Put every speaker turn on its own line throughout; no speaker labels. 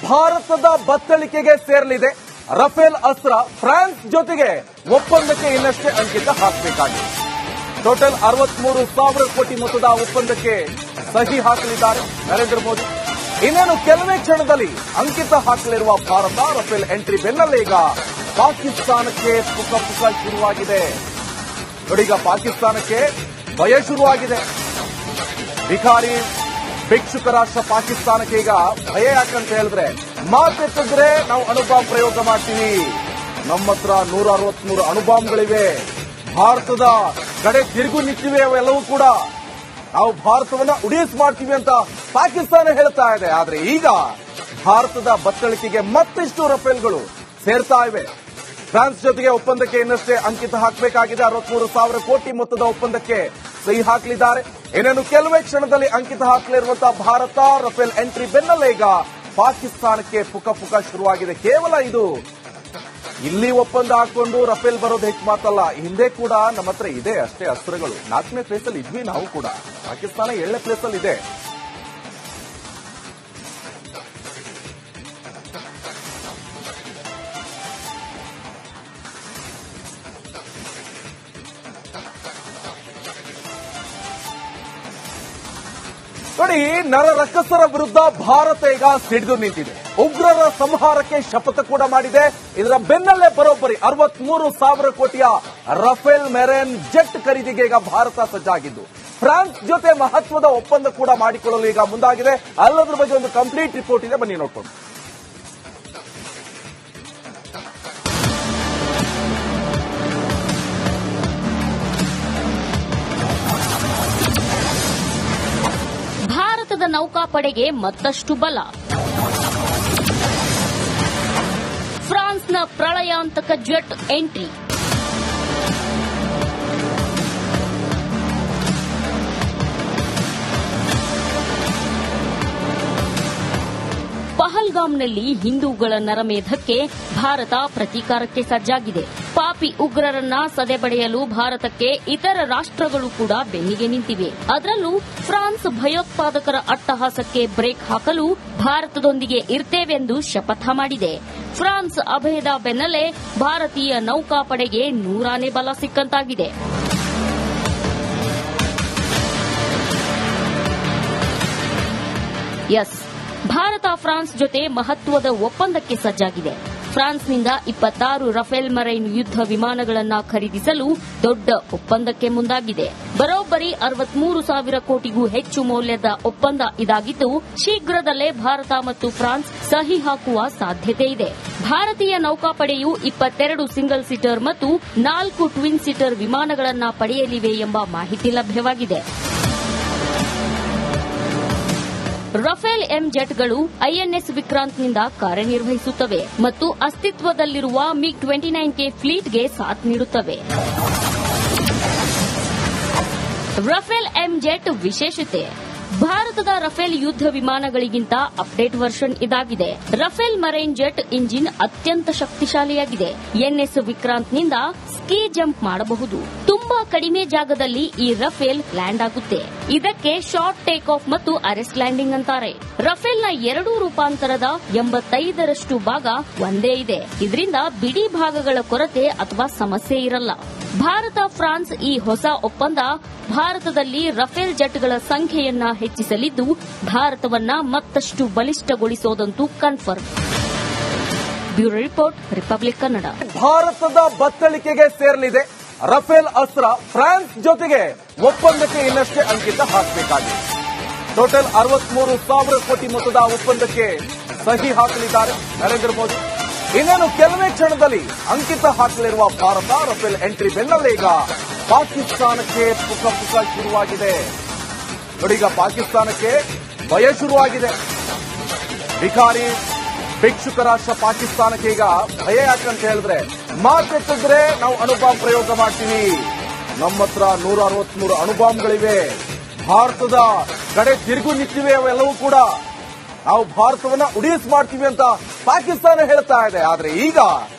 ಭಾರತದ ಬತ್ತಳಿಕೆಗೆ ಸೇರಲಿದೆ ರಫೇಲ್ ಅಸ್ತ್ರ. ಫ್ರಾನ್ಸ್ ಜೊತೆಗೆ ಒಪ್ಪಂದಕ್ಕೆ ಇನ್ನಷ್ಟೇ ಅಂಕಿತ ಹಾಕಬೇಕಾಗಿದೆ. ಟೋಟಲ್ 63,000 ಕೋಟಿ ಮೊತ್ತದ ಒಪ್ಪಂದಕ್ಕೆ ಸಹಿ ಹಾಕಲಿದ್ದಾರೆ ನರೇಂದ್ರ ಮೋದಿ. ಇನ್ನೇನು ಕೆಲವೇ ಕ್ಷಣದಲ್ಲಿ ಅಂಕಿತ ಹಾಕಲಿರುವ ಭಾರತ ರಫೇಲ್ ಎಂಟ್ರಿ ಬೆನ್ನಲ್ಲೇ ಈಗ ಪಾಕಿಸ್ತಾನಕ್ಕೆ ಪುಕ ಶುರುವಾಗಿದೆ. ನೋಡೀಗ ಪಾಕಿಸ್ತಾನಕ್ಕೆ ಭಯ ಶುರುವಾಗಿದೆ. ಭಿಕಾರಿ ಭಿಕ್ಷುಕ ರಾಷ್ಟ್ರ ಪಾಕಿಸ್ತಾನಕ್ಕೆ ಈಗ ಭಯ ಯಾಕಂತ ಹೇಳಿದ್ರೆ, ಮಾತೆತ್ತಿದ್ರೆ ನಾವು ಅಣುಬಾಂಬ್ ಪ್ರಯೋಗ ಮಾಡ್ತೀವಿ, ನಮ್ಮ ಹತ್ರ 163 ಅಣುಬಾಂಬ್ಗಳಿವೆ, ಭಾರತದ ಕಡೆ ತಿರುಗು ನಿಂತಿವೆ, ಅವೆಲ್ಲವೂ ಕೂಡ ನಾವು ಭಾರತವನ್ನ ಉಡೀಸ್ ಮಾಡ್ತೀವಿ ಅಂತ ಪಾಕಿಸ್ತಾನ ಹೇಳ್ತಾ ಇದೆ. ಆದ್ರೆ ಈಗ ಭಾರತದ ಬತ್ತಳಿಕೆಗೆ ಮತ್ತಿಷ್ಟು ರಫೇಲ್ಗಳು ಸೇರ್ತಾ ಇವೆ. ಫ್ರಾನ್ಸ್ ಜೊತೆಗೆ ಒಪ್ಪಂದಕ್ಕೆ ಇನ್ನಷ್ಟೇ ಅಂಕಿತ ಹಾಕಬೇಕಾಗಿದೆ. 63,000 ಕೋಟಿ ಮೊತ್ತದ ಒಪ್ಪಂದಕ್ಕೆ ಸಹಿ ಹಾಕಲಿದ್ದಾರೆ. ಇನ್ನೇನು ಕೆಲವೇ ಕ್ಷಣದಲ್ಲಿ ಅಂಕಿತ ಹಾಕಲಿರುವಂತಹ ಭಾರತ ರಫೇಲ್ ಎಂಟ್ರಿ ಬೆನ್ನಲ್ಲೇ ಈಗ ಪಾಕಿಸ್ತಾನಕ್ಕೆ ಪುಕ ಶುರುವಾಗಿದೆ. ಕೇವಲ ಇದು ಇಲ್ಲಿ ಒಪ್ಪಂದ ಹಾಕೊಂಡು ರಫೇಲ್ ಬರೋದು ಹೆಚ್ಚು ಮಾತಲ್ಲ, ಹಿಂದೆ ಕೂಡ ನಮ್ಮ ಹತ್ರ ಇದೆ ಅಷ್ಟೇ ಅಸ್ತ್ರಗಳು. 4ನೇ ಪ್ಲೇಸ್ ಅಲ್ಲಿ ಇದ್ವಿ ನಾವು ಕೂಡ, ಪಾಕಿಸ್ತಾನ 7ನೇ ಪ್ಲೇಸ್ ಅಲ್ಲಿ ಇದೆ. ನೋಡಿ, ನರರಕ್ಕಸರ ವಿರುದ್ಧ ಭಾರತ ಈಗ ಸಿಡಿದು ನಿಂತಿದೆ. ಉಗ್ರರ ಸಂಹಾರಕ್ಕೆ ಶಪಥ ಕೂಡ ಮಾಡಿದೆ. ಇದರ ಬೆನ್ನಲ್ಲೇ ಬರೋಬ್ಬರಿ 63,000 ಕೋಟಿಯ ರಫೇಲ್ ಮೆರೈನ್ ಜೆಟ್ ಖರೀದಿಗೆ ಈಗ ಭಾರತ ಸಜ್ಜಾಗಿದ್ದು, ಫ್ರಾನ್ಸ್ ಜೊತೆ ಮಹತ್ವದ ಒಪ್ಪಂದ ಕೂಡ ಮಾಡಿಕೊಳ್ಳಲು ಈಗ ಮುಂದಾಗಿದೆ. ಅಲ್ಲದ್ರ ಬಗ್ಗೆ ಒಂದು ಕಂಪ್ಲೀಟ್ ರಿಪೋರ್ಟ್ ಇದೆ, ಬನ್ನಿ ನೋಡ್ಕೊಂಡು.
ಭಾರತದ ನೌಕಾಪಡೆಗೆ ಮತ್ತಷ್ಟು ಬಲ. ಫ್ರಾನ್ಸ್ನ ಪ್ರಳಯಾಂತಕ ಜೆಟ್ ಎಂಟ್ರಿ. ಪಹಲ್ಗಾಮ್ನಲ್ಲಿ ಹಿಂದೂಗಳ ನರಮೇಧಕ್ಕೆ ಭಾರತ ಪ್ರತೀಕಾರಕ್ಕೆ ಸಜ್ಜಾಗಿದೆ. ಪಾಪಿ ಉಗ್ರರನ್ನ ಸದೆಬಡೆಯಲು ಭಾರತಕ್ಕೆ ಇತರ ರಾಷ್ಟ್ರಗಳು ಕೂಡ ಬೆನ್ನಿಗೆ ನಿಂತಿವೆ. ಅದರಲ್ಲೂ ಫ್ರಾನ್ಸ್ ಭಯೋತ್ಪಾದಕರ ಅಟ್ಟಹಾಸಕ್ಕೆ ಬ್ರೇಕ್ ಹಾಕಲು ಭಾರತದೊಂದಿಗೆ ಇರ್ತೇವೆಂದು ಶಪಥ ಮಾಡಿದೆ. ಫ್ರಾನ್ಸ್ ಅಭಯದ ಬೆನ್ನಲ್ಲೇ ಭಾರತೀಯ ನೌಕಾಪಡೆಗೆ 100ನೇ ಬಲ ಸಿಕ್ಕಂತಾಗಿದೆ. ಭಾರತ ಫ್ರಾನ್ಸ್ ಜೊತೆ ಮಹತ್ವದ ಒಪ್ಪಂದಕ್ಕೆ ಸಜ್ಜಾಗಿದೆ. ಫ್ರಾನ್ಸ್ನಿಂದ 26 ರಫೇಲ್ ಮರೈನ್ ಯುದ್ಧ ವಿಮಾನಗಳನ್ನು ಖರೀದಿಸಲು ದೊಡ್ಡ ಒಪ್ಪಂದಕ್ಕೆ ಮುಂದಾಗಿದೆ. ಬರೋಬ್ಬರಿ 63,000 ಕೋಟಿಗೂ ಹೆಚ್ಚು ಮೌಲ್ಯದ ಒಪ್ಪಂದ ಇದಾಗಿದ್ದು, ಶೀಘ್ರದಲ್ಲೇ ಭಾರತ ಮತ್ತು ಫ್ರಾನ್ಸ್ ಸಹಿ ಹಾಕುವ ಸಾಧ್ಯತೆ ಇದೆ. ಭಾರತೀಯ ನೌಕಾಪಡೆಯು 22 ಸಿಂಗಲ್ ಸೀಟರ್ ಮತ್ತು 4 ಟ್ವಿನ್ ಸೀಟರ್ ವಿಮಾನಗಳನ್ನು ಪಡೆಯಲಿವೆ ಎಂಬ ಮಾಹಿತಿ ಲಭ್ಯವಾಗಿದೆ. ರಫೇಲ್ ಎಂ ಜೆಟ್ಗಳು ಐಎನ್ಎಸ್ ವಿಕ್ರಾಂತ್ನಿಂದ ಕಾರ್ಯನಿರ್ವಹಿಸುತ್ತವೆ ಮತ್ತು ಅಸ್ತಿತ್ವದಲ್ಲಿರುವ ಮಿಗ್ 29K ಫ್ಲೀಟ್ಗೆ ಸಾಥ್ ನೀಡುತ್ತವೆ. ರಫೇಲ್ ಎಂ ಜೆಟ್ ವಿಶೇಷತೆ: ಭಾರತದ ರಫೇಲ್ ಯುದ್ಧ ವಿಮಾನಗಳಿಗಿಂತ ಅಪ್ಡೇಟ್ ವರ್ಷನ್ ಇದಾಗಿದೆ. ರಫೇಲ್ ಮರೈನ್ ಜೆಟ್ ಇಂಜಿನ್ ಅತ್ಯಂತ ಶಕ್ತಿಶಾಲಿಯಾಗಿದೆ. ಎನ್ಎಸ್ ವಿಕ್ರಾಂತ್ನಿಂದ ಸ್ಕೀ ಜಂಪ್ ಮಾಡಬಹುದು. ತುಂಬಾ ಕಡಿಮೆ ಜಾಗದಲ್ಲಿ ಈ ರಫೇಲ್ ಲ್ಯಾಂಡ್ ಆಗುತ್ತೆ. ಇದಕ್ಕೆ ಶಾರ್ಟ್ ಟೇಕ್ ಆಫ್ ಮತ್ತು ಅರೆಸ್ಟ್ ಲ್ಯಾಂಡಿಂಗ್ ಅಂತಾರೆ. ರಫೇಲ್ನ 2 ರೂಪಾಂತರದ 85ರಷ್ಟು ಭಾಗ ಒಂದೇ ಇದೆ. ಇದರಿಂದ ಬಿಡಿ ಭಾಗಗಳ ಕೊರತೆ ಅಥವಾ ಸಮಸ್ಯೆ ಇರಲ್ಲ. ಭಾರತ ಫ್ರಾನ್ಸ್ ಈ ಹೊಸ ಒಪ್ಪಂದ ಭಾರತದಲ್ಲಿ ರಫೇಲ್ ಜೆಟ್ಗಳ ಸಂಖ್ಯೆಯನ್ನ ಹೆಚ್ಚಿಸಲಿದ್ದು, ಭಾರತವನ್ನ ಮತ್ತಷ್ಟು ಬಲಿಷ್ಠಗೊಳಿಸೋದಂತೂ confirm. Bureau report, republic Kannada.
ಭಾರತದ ಬತ್ತಳಿಕೆಗೆ ಸೇರಲಿದೆ ರಫೇಲ್ ಅಸ್ತ್ರ. ಫ್ರಾನ್ಸ್ ಜೊತೆಗೆ ಒಪ್ಪಂದಕ್ಕೆ ಇನ್ನಷ್ಟೇ ಅಂಕಿತ ಹಾಕಬೇಕಾಗಿದೆ. ಟೋಟಲ್ 63,000 ಕೋಟಿ ಮೊತ್ತದ ಒಪ್ಪಂದಕ್ಕೆ ಸಹಿ ಹಾಕಲಿದ್ದಾರೆ ನರೇಂದ್ರ ಮೋದಿ. ಇನ್ನೇನು ಕೆಲವೇ ಕ್ಷಣದಲ್ಲಿ ಅಂಕಿತ ಹಾಕಲಿರುವ ಭಾರತ ರಫೇಲ್ ಎಂಟ್ರಿ ಬೆನ್ನಲ್ಲೇ ಈಗ ಪಾಕಿಸ್ತಾನಕ್ಕೆ ಪುಕ ಶುರುವಾಗಿದೆ. ನೋಡೀಗ ಪಾಕಿಸ್ತಾನಕ್ಕೆ ಭಯ ಶುರುವಾಗಿದೆ. ಭಿಕಾರಿ ಭಿಕ್ಷುಕ ರಾಷ್ಟ್ರ ಪಾಕಿಸ್ತಾನಕ್ಕೆ ಈಗ ಭಯ ಯಾಕಂತ ಹೇಳಿದ್ರೆ, ಮಾತೆತ್ತಿದ್ರೆ ನಾವು ಅಣುಬಾಂಬ್ ಪ್ರಯೋಗ ಮಾಡ್ತೀವಿ, ನಮ್ಮ ಹತ್ರ 163 ಅಣುಬಾಂಬ್ಗಳಿವೆ, ಭಾರತದ ಕಡೆ ತಿರುಗು ನಿಂತಿವೆ, ಅವೆಲ್ಲವೂ ಕೂಡ ನಾವು ಭಾರತವನ್ನ ಉಡೀಸ್ ಮಾಡ್ತೀವಿ ಅಂತ ಪಾಕಿಸ್ತಾನ ಹೇಳ್ತಾ ಇದೆ. ಆದ್ರೆ ಈಗ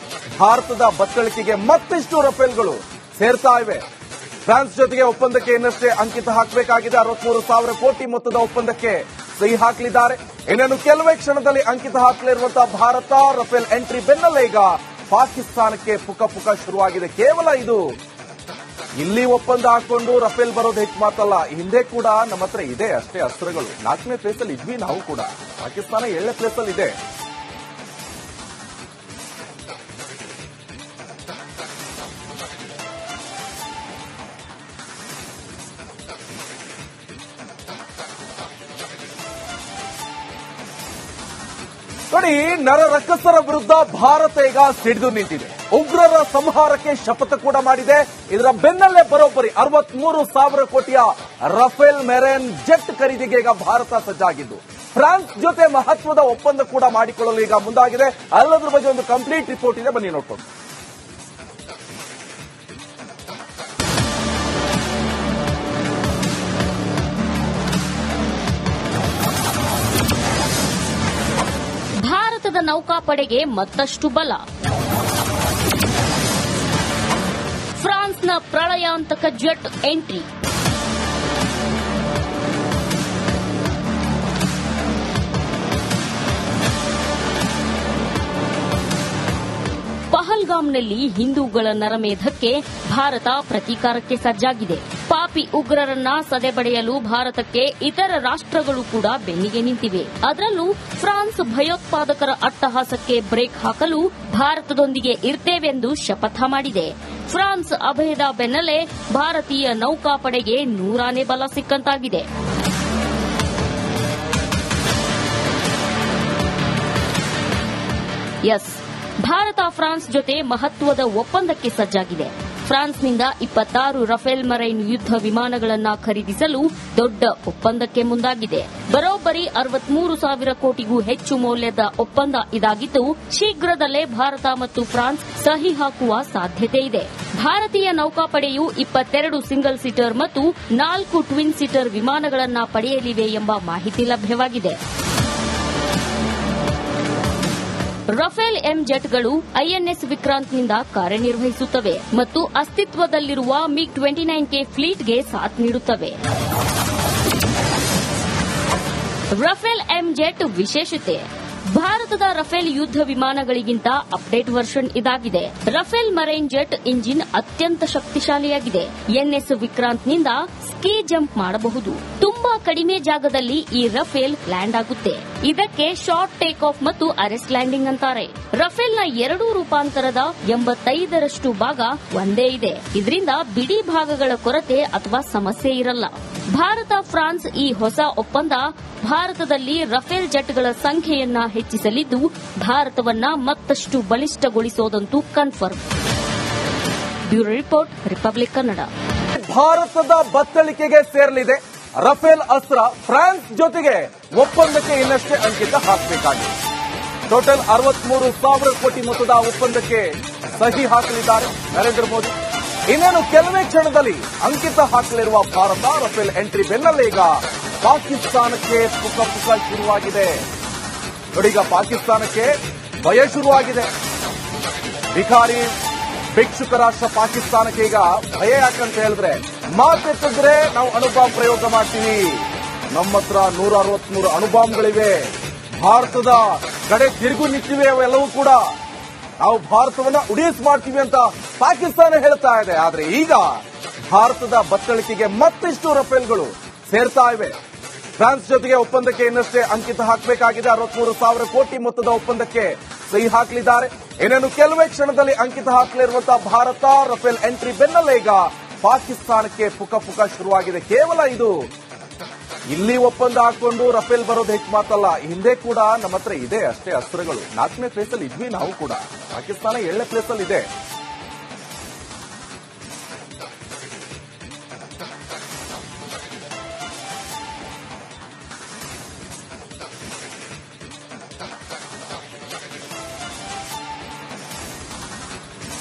ಭಾರತದ ಬತ್ತಳಿಕೆಗೆ ಮತ್ತಿಷ್ಟು ರಫೇಲ್ಗಳು ಸೇರ್ತಾ ಇವೆ. ಫ್ರಾನ್ಸ್ ಜೊತೆಗೆ ಒಪ್ಪಂದಕ್ಕೆ ಇನ್ನಷ್ಟೇ ಅಂಕಿತ ಹಾಕಬೇಕಾಗಿದೆ. 63,000 ಕೋಟಿ ಮೊತ್ತದ ಒಪ್ಪಂದಕ್ಕೆ ಸಹಿ ಹಾಕಲಿದ್ದಾರೆ. ಇನ್ನೇನು ಕೆಲವೇ ಕ್ಷಣದಲ್ಲಿ ಅಂಕಿತ ಹಾಕಲಿರುವಂತಹ ಭಾರತ ರಫೇಲ್ ಎಂಟ್ರಿ ಬೆನ್ನಲ್ಲೇ ಈಗ ಪಾಕಿಸ್ತಾನಕ್ಕೆ ಪುಕ ಶುರುವಾಗಿದೆ. ಕೇವಲ ಇದು ಇಲ್ಲಿ ಒಪ್ಪಂದ ಹಾಕೊಂಡು ರಫೇಲ್ ಬರೋದು ಹೆಚ್ಚು ಮಾತಲ್ಲ, ಹಿಂದೆ ಕೂಡ ನಮ್ಮ ಹತ್ರ ಇದೆ ಅಷ್ಟೇ ಅಸ್ತ್ರಗಳು. 4ನೇ ಪ್ಲೇಸಲ್ಲಿ ಇದ್ವಿ ನಾವು ಕೂಡ, ಪಾಕಿಸ್ತಾನ 7ನೇ ಪ್ಲೇಸಲ್ಲಿ ಇದೆ. ನೋಡಿ, ನರರಕ್ಕಸರ ವಿರುದ್ಧ ಭಾರತ ಈಗ ಸಿಡಿದು ನಿಂತಿದೆ. ಉಗ್ರರ ಸಂಹಾರಕ್ಕೆ ಶಪಥ ಕೂಡ ಮಾಡಿದೆ. ಇದರ ಬೆನ್ನಲ್ಲೇ ಬರೋಬ್ಬರಿ 63,000 ಕೋಟಿಯ ರಫೇಲ್ ಮೆರೈನ್ ಜೆಟ್ ಖರೀದಿಗೆ ಈಗ ಭಾರತ ಸಜ್ಜಾಗಿದ್ದು, ಫ್ರಾನ್ಸ್ ಜೊತೆ ಮಹತ್ವದ ಒಪ್ಪಂದ ಕೂಡ ಮಾಡಿಕೊಳ್ಳಲು ಈಗ ಮುಂದಾಗಿದೆ. ಅಲ್ಲದ್ರ ಬಗ್ಗೆ ಒಂದು ಕಂಪ್ಲೀಟ್ ರಿಪೋರ್ಟ್ ಇದೆ, ಬನ್ನಿ ನೋಡ್ಕೊಂಡು.
ಭಾರತದ ನೌಕಾಪಡೆಗೆ ಮತ್ತಷ್ಟು ಬಲ. ಫ್ರಾನ್ಸ್ನ ಪ್ರಳಯಾಂತಕ ಜೆಟ್ ಎಂಟ್ರಿ. ಪಹಲ್ಗಾಮ್ನಲ್ಲಿ ಹಿಂದೂಗಳ ನರಮೇಧಕ್ಕೆ ಭಾರತ ಪ್ರತೀಕಾರಕ್ಕೆ ಸಜ್ಜಾಗಿದೆ. ಪಾಪಿ ಉಗ್ರರನ್ನ ಸದೆಬಡೆಯಲು ಭಾರತಕ್ಕೆ ಇತರ ರಾಷ್ಟ್ರಗಳು ಕೂಡ ಬೆನ್ನಿಗೆ ನಿಂತಿವೆ. ಅದರಲ್ಲೂ ಫ್ರಾನ್ಸ್ ಭಯೋತ್ಪಾದಕರ ಅಟ್ಟಹಾಸಕ್ಕೆ ಬ್ರೇಕ್ ಹಾಕಲು ಭಾರತದೊಂದಿಗೆ ಇರ್ತೇವೆಂದು ಶಪಥ ಮಾಡಿದೆ. ಫ್ರಾನ್ಸ್ ಅಭಯದ ಬೆನ್ನಲ್ಲೇ ಭಾರತೀಯ ನೌಕಾಪಡೆಗೆ ನೂರಾನೇ ಬಲ ಸಿಕ್ಕಂತಾಗಿದೆ. ಭಾರತ ಫ್ರಾನ್ಸ್ ಜೊತೆ ಮಹತ್ವದ ಒಪ್ಪಂದಕ್ಕೆ ಸಜ್ಜಾಗಿದೆ. ಫ್ರಾನ್ಸ್ನಿಂದ 26 ರಫೇಲ್ ಮರೈನ್ ಯುದ್ಧ ವಿಮಾನಗಳನ್ನು ಖರೀದಿಸಲು ದೊಡ್ಡ ಒಪ್ಪಂದಕ್ಕೆ ಮುಂದಾಗಿದೆ. ಬರೋಬ್ಬರಿ 63,000 ಕೋಟಿಗೂ ಹೆಚ್ಚು ಮೌಲ್ಯದ ಒಪ್ಪಂದ ಇದಾಗಿದ್ದು, ಶೀಘ್ರದಲ್ಲೇ ಭಾರತ ಮತ್ತು ಫ್ರಾನ್ಸ್ ಸಹಿ ಹಾಕುವ ಸಾಧ್ಯತೆ ಇದೆ. ಭಾರತೀಯ ನೌಕಾಪಡೆಯು 22 ಸಿಂಗಲ್ ಸೀಟರ್ ಮತ್ತು 4 ಟ್ವಿನ್ ಸೀಟರ್ ವಿಮಾನಗಳನ್ನು ಪಡೆಯಲಿವೆ ಎಂಬ ಮಾಹಿತಿ ಲಭ್ಯವಾಗಿದೆ. ರಫೇಲ್ ಎಂ ಜೆಟ್ಗಳು ಐಎನ್ಎಸ್ ವಿಕ್ರಾಂತ್ನಿಂದ ಕಾರ್ಯನಿರ್ವಹಿಸುತ್ತವೆ ಮತ್ತು ಅಸ್ತಿತ್ವದಲ್ಲಿರುವ ಮಿಗ್ 29K ಫ್ಲೀಟ್ಗೆ ಸಾಥ್ ನೀಡುತ್ತವೆ. ರಫೇಲ್ ಎಂ ಜೆಟ್ ವಿಶೇಷತೆ: ಭಾರತದ ರಫೇಲ್ ಯುದ್ಧ ವಿಮಾನಗಳಿಗಿಂತ ಅಪ್ಡೇಟ್ ವರ್ಷನ್ ಇದಾಗಿದೆ. ರಫೇಲ್ ಮರೈನ್ ಜೆಟ್ ಇಂಜಿನ್ ಅತ್ಯಂತ ಶಕ್ತಿಶಾಲಿಯಾಗಿದೆ. ಎನ್ಎಸ್ ವಿಕ್ರಾಂತ್ನಿಂದ ಸ್ಕೀ ಜಂಪ್ ಮಾಡಬಹುದು. ತುಂಬಾ ಕಡಿಮೆ ಜಾಗದಲ್ಲಿ ಈ ರಫೇಲ್ ಲ್ಯಾಂಡ್ ಆಗುತ್ತೆ. ಇದಕ್ಕೆ ಶಾರ್ಟ್ ಟೇಕ್ ಆಫ್ ಮತ್ತು ಅರೆಸ್ಟ್ ಲ್ಯಾಂಡಿಂಗ್ ಅಂತಾರೆ. ರಫೇಲ್ನ 2 ರೂಪಾಂತರದ 85ರಷ್ಟು ಭಾಗ ಒಂದೇ ಇದೆ. ಇದರಿಂದ ಬಿಡಿ ಭಾಗಗಳ ಕೊರತೆ ಅಥವಾ ಸಮಸ್ಯೆ ಇರಲ್ಲ. ಭಾರತ ಫ್ರಾನ್ಸ್ ಈ ಹೊಸ ಒಪ್ಪಂದ ಭಾರತದಲ್ಲಿ ರಫೇಲ್ ಜೆಟ್ಗಳ ಸಂಖ್ಯೆಯನ್ನ ಹೆಚ್ಚಿಸಲಿದ್ದು, ಭಾರತವನ್ನ ಮತ್ತಷ್ಟು ಬಲಿಷ್ಠಗೊಳಿಸೋದಂತೂ confirm. Bureau report, republic Kannada.
ಭಾರತದ ಬತ್ತಳಿಕೆಗೆ ಸೇರಲಿದೆ ರಫೇಲ್ ಅಸ್ತ್ರ. ಫ್ರಾನ್ಸ್ ಜೊತೆಗೆ ಒಪ್ಪಂದಕ್ಕೆ ಇನ್ನಷ್ಟೇ ಅಂಕಿತ ಹಾಕಬೇಕಾಗಿದೆ. ಟೋಟಲ್ 63,000 ಕೋಟಿ ಮೊತ್ತದ ಒಪ್ಪಂದಕ್ಕೆ ಸಹಿ ಹಾಕಲಿದ್ದಾರೆ ನರೇಂದ್ರ ಮೋದಿ. ಇನ್ನೇನು ಕೆಲವೇ ಕ್ಷಣದಲ್ಲಿ ಅಂಕಿತ ಹಾಕಲಿರುವ ಭಾರತ ರಫೇಲ್ ಎಂಟ್ರಿ ಬೆನ್ನಲ್ಲೇ ಈಗ ಪಾಕಿಸ್ತಾನಕ್ಕೆ ಪುಕ ಶುರುವಾಗಿದೆ. ನೋಡಿ, ಈಗ ಪಾಕಿಸ್ತಾನಕ್ಕೆ ಭಯ ಶುರುವಾಗಿದೆ. ಭಿಕಾರಿ ಭಿಕ್ಷುಕ ರಾಷ್ಟ್ರ ಪಾಕಿಸ್ತಾನಕ್ಕೆ ಈಗ ಭಯ ಯಾಕಂತ ಹೇಳಿದ್ರೆ, ಮಾತೆತ್ತಿದ್ರೆ ನಾವು ಅಣುಬಾಂಬ್ ಪ್ರಯೋಗ ಮಾಡ್ತೀವಿ, ನಮ್ಮ ಹತ್ರ 163 ಅಣುಬಾಂಬ್ಗಳಿವೆ, ಭಾರತದ ಕಡೆ ತಿರುಗು ನಿಂತಿವೆ, ಅವೆಲ್ಲವೂ ಕೂಡ ನಾವು ಭಾರತವನ್ನ ಉಡೀಸ್ ಮಾಡ್ತೀವಿ ಅಂತ ಪಾಕಿಸ್ತಾನ ಹೇಳ್ತಾ ಇದೆ. ಆದ್ರೆ ಈಗ ಭಾರತದ ಬತ್ತಳಿಕೆಗೆ ಮತ್ತಿಷ್ಟು ರಫೇಲ್ಗಳು ಸೇರ್ತಾ ಇವೆ. ಫ್ರಾನ್ಸ್ ಜೊತೆಗೆ ಒಪ್ಪಂದಕ್ಕೆ ಇನ್ನಷ್ಟೇ ಅಂಕಿತ ಹಾಕಬೇಕಾಗಿದೆ. 63,000 ಕೋಟಿ ಮೊತ್ತದ ಒಪ್ಪಂದಕ್ಕೆ ಸಹಿ ಹಾಕಲಿದ್ದಾರೆ. ಇನ್ನೇನು ಕೆಲವೇ ಕ್ಷಣದಲ್ಲಿ ಅಂಕಿತ ಹಾಕಲಿರುವಂತಹ ಭಾರತ ರಫೇಲ್ ಎಂಟ್ರಿ ಬೆನ್ನಲ್ಲೇ ಈಗ ಪಾಕಿಸ್ತಾನಕ್ಕೆ ಪುಕ ಶುರುವಾಗಿದೆ. ಕೇವಲ ಇದು ಇಲ್ಲಿ ಒಪ್ಪಂದ ಹಾಕೊಂಡು ರಫೇಲ್ ಬರೋದು ಹೆಚ್ಚು ಮಾತಲ್ಲ, ಹಿಂದೆ ಕೂಡ ನಮ್ಮ ಹತ್ರ ಇದೆ ಅಷ್ಟೇ ಅಸ್ತ್ರಗಳು. 4ನೇ ಪ್ಲೇಸಲ್ಲಿ ಇದ್ವಿ ನಾವು ಕೂಡ, ಪಾಕಿಸ್ತಾನ 7ನೇ ಪ್ಲೇಸಲ್ಲಿ ಇದೆ.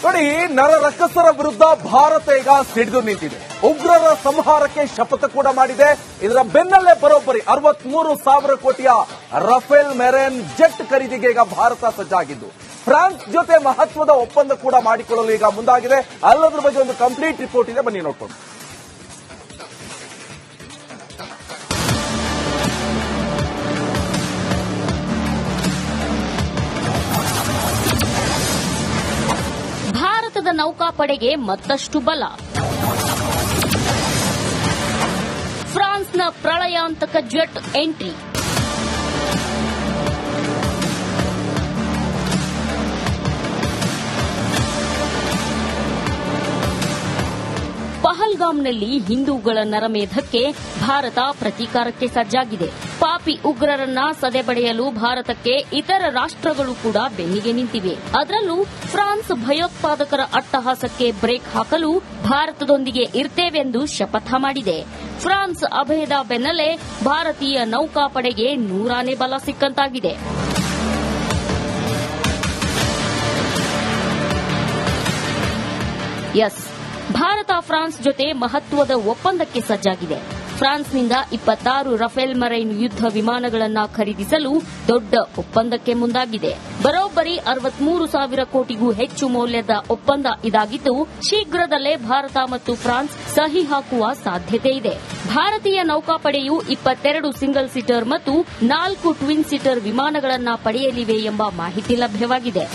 ನೋಡಿ, ನರರಕ್ಕಸರ ವಿರುದ್ಧ ಭಾರತ ಈಗ ಸಿಡಿದು ನಿಂತಿದೆ. ಉಗ್ರರ ಸಂಹಾರಕ್ಕೆ ಶಪಥ ಕೂಡ ಮಾಡಿದೆ. ಇದರ ಬೆನ್ನಲ್ಲೇ ಬರೋಬ್ಬರಿ 63,000 ಕೋಟಿಯ ರಫೇಲ್ ಮೆರೈನ್ ಜೆಟ್ ಖರೀದಿಗೆ ಈಗ ಭಾರತ ಸಜ್ಜಾಗಿದ್ದು, ಫ್ರಾನ್ಸ್ ಜೊತೆ ಮಹತ್ವದ ಒಪ್ಪಂದ ಕೂಡ ಮಾಡಿಕೊಳ್ಳಲು ಈಗ ಮುಂದಾಗಿದೆ. ಅಲ್ಲದ್ರ ಬಗ್ಗೆ ಒಂದು ಕಂಪ್ಲೀಟ್ ರಿಪೋರ್ಟ್ ಇದೆ, ಬನ್ನಿ ನೋಡ್ಕೊಂಡು.
ನೌಕಾಪಡೆಗೆ ಮತ್ತಷ್ಟು ಬಲ. ಫ್ರಾನ್ಸ್ನ ಪ್ರಳಯಾಂತಕ ಜೆಟ್ ಎಂಟ್ರಿ. ಪಹಲ್ಗಾಮ್ನಲ್ಲಿ ಹಿಂದೂಗಳ ನರಮೇಧಕ್ಕೆ ಭಾರತ ಪ್ರತೀಕಾರಕ್ಕೆ ಸಜ್ಜಾಗಿದೆ. ಪಾಪಿ ಉಗ್ರರನ್ನ ಸದೆಬಡೆಯಲು ಭಾರತಕ್ಕೆ ಇತರ ರಾಷ್ಟ್ರಗಳು ಕೂಡ ಬೆನ್ನಿಗೆ ನಿಂತಿವೆ. ಅದರಲ್ಲೂ ಫ್ರಾನ್ಸ್ ಭಯೋತ್ಪಾದಕರ ಅಟ್ಟಹಾಸಕ್ಕೆ ಬ್ರೇಕ್ ಹಾಕಲು ಭಾರತದೊಂದಿಗೆ ಇರ್ತೇವೆಂದು ಶಪಥ ಮಾಡಿದೆ. ಫ್ರಾನ್ಸ್ ಅಭಯದ ಬೆನ್ನಲ್ಲೇ ಭಾರತೀಯ ನೌಕಾಪಡೆಗೆ ನೂರಾನೇ ಬಲ ಸಿಕ್ಕಂತಾಗಿದೆ. ಭಾರತ ಫ್ರಾನ್ಸ್ ಜೊತೆ ಮಹತ್ವದ ಒಪ್ಪಂದಕ್ಕೆ ಸಜ್ಜಾಗಿದೆ. ಫ್ರಾನ್ಸ್ನಿಂದ 26 ರಫೇಲ್ ಮರೈನ್ ಯುದ್ಧ ವಿಮಾನಗಳನ್ನು ಖರೀದಿಸಲು ದೊಡ್ಡ ಒಪ್ಪಂದಕ್ಕೆ ಮುಂದಾಗಿದೆ. ಬರೋಬ್ಬರಿ 63,000 ಕೋಟಿಗೂ ಹೆಚ್ಚು ಮೌಲ್ಯದ ಒಪ್ಪಂದ ಇದಾಗಿದ್ದು, ಶೀಘ್ರದಲ್ಲೇ ಭಾರತ ಮತ್ತು ಫ್ರಾನ್ಸ್ ಸಹಿ ಹಾಕುವ ಸಾಧ್ಯತೆ ಇದೆ. ಭಾರತೀಯ ನೌಕಾಪಡೆಯು 22 ಸಿಂಗಲ್ ಸೀಟರ್ ಮತ್ತು 4 ಟ್ವಿನ್ ಸೀಟರ್ ವಿಮಾನಗಳನ್ನು ಪಡೆಯಲಿವೆ ಎಂಬ ಮಾಹಿತಿ ಲಭ್ಯವಾಗಿದೆ.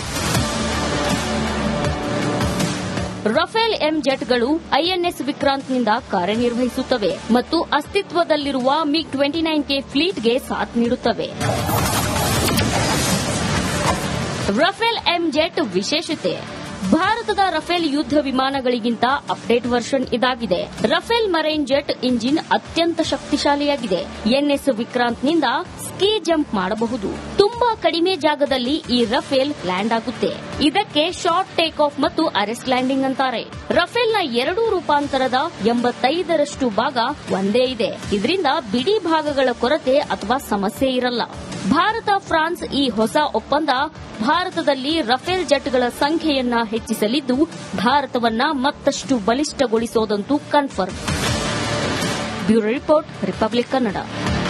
ರಫೇಲ್ ಎಂ ಜೆಟ್ಗಳು ಐಎನ್ಎಸ್ ವಿಕ್ರಾಂತ್ನಿಂದ ಕಾರ್ಯನಿರ್ವಹಿಸುತ್ತವೆ ಮತ್ತು ಅಸ್ತಿತ್ವದಲ್ಲಿರುವ ಮಿಗ್ 29K ಫ್ಲೀಟ್ಗೆ ಸಾಥ್ ನೀಡುತ್ತವೆ. ರಫೇಲ್ ಎಂ ಜೆಟ್ ವಿಶೇಷತೆ. ಭಾರತದ ರಫೇಲ್ ಯುದ್ಧ ವಿಮಾನಗಳಿಗಿಂತ ಅಪ್ಡೇಟ್ ವರ್ಷನ್ ಇದಾಗಿದೆ. ರಫೇಲ್ ಮರೈನ್ ಜೆಟ್ ಇಂಜಿನ್ ಅತ್ಯಂತ ಶಕ್ತಿಶಾಲಿಯಾಗಿದೆ. ಎನ್ಎಸ್ ವಿಕ್ರಾಂತ್ನಿಂದ ಸ್ಕೀ ಜಂಪ್ ಮಾಡಬಹುದು. ತುಂಬಾ ಕಡಿಮೆ ಜಾಗದಲ್ಲಿ ಈ ರಫೇಲ್ ಲ್ಯಾಂಡ್ ಆಗುತ್ತೆ. ಇದಕ್ಕೆ ಶಾರ್ಟ್ ಟೇಕ್ ಆಫ್ ಮತ್ತು ಅರೆಸ್ಟ್ ಲ್ಯಾಂಡಿಂಗ್ ಅಂತಾರೆ. ರಫೇಲ್ನ 2 ರೂಪಾಂತರದ 85% ಭಾಗ ಒಂದೇ ಇದೆ. ಇದರಿಂದ ಬಿಡಿ ಭಾಗಗಳ ಕೊರತೆ ಅಥವಾ ಸಮಸ್ಯೆ ಇರಲ್ಲ. ಭಾರತ ಫ್ರಾನ್ಸ್ ಈ ಹೊಸ ಒಪ್ಪಂದ ಭಾರತದಲ್ಲಿ ರಫೇಲ್ ಜೆಟ್ಗಳ ಸಂಖ್ಯೆಯನ್ನ ಹೆಚ್ಚಿಸಲಿದ್ದು, ಭಾರತವನ್ನ ಮತ್ತಷ್ಟು ಬಲಿಷ್ಠಗೊಳಿಸೋದಂತೂ confirm. Bureau report, republic Kannada.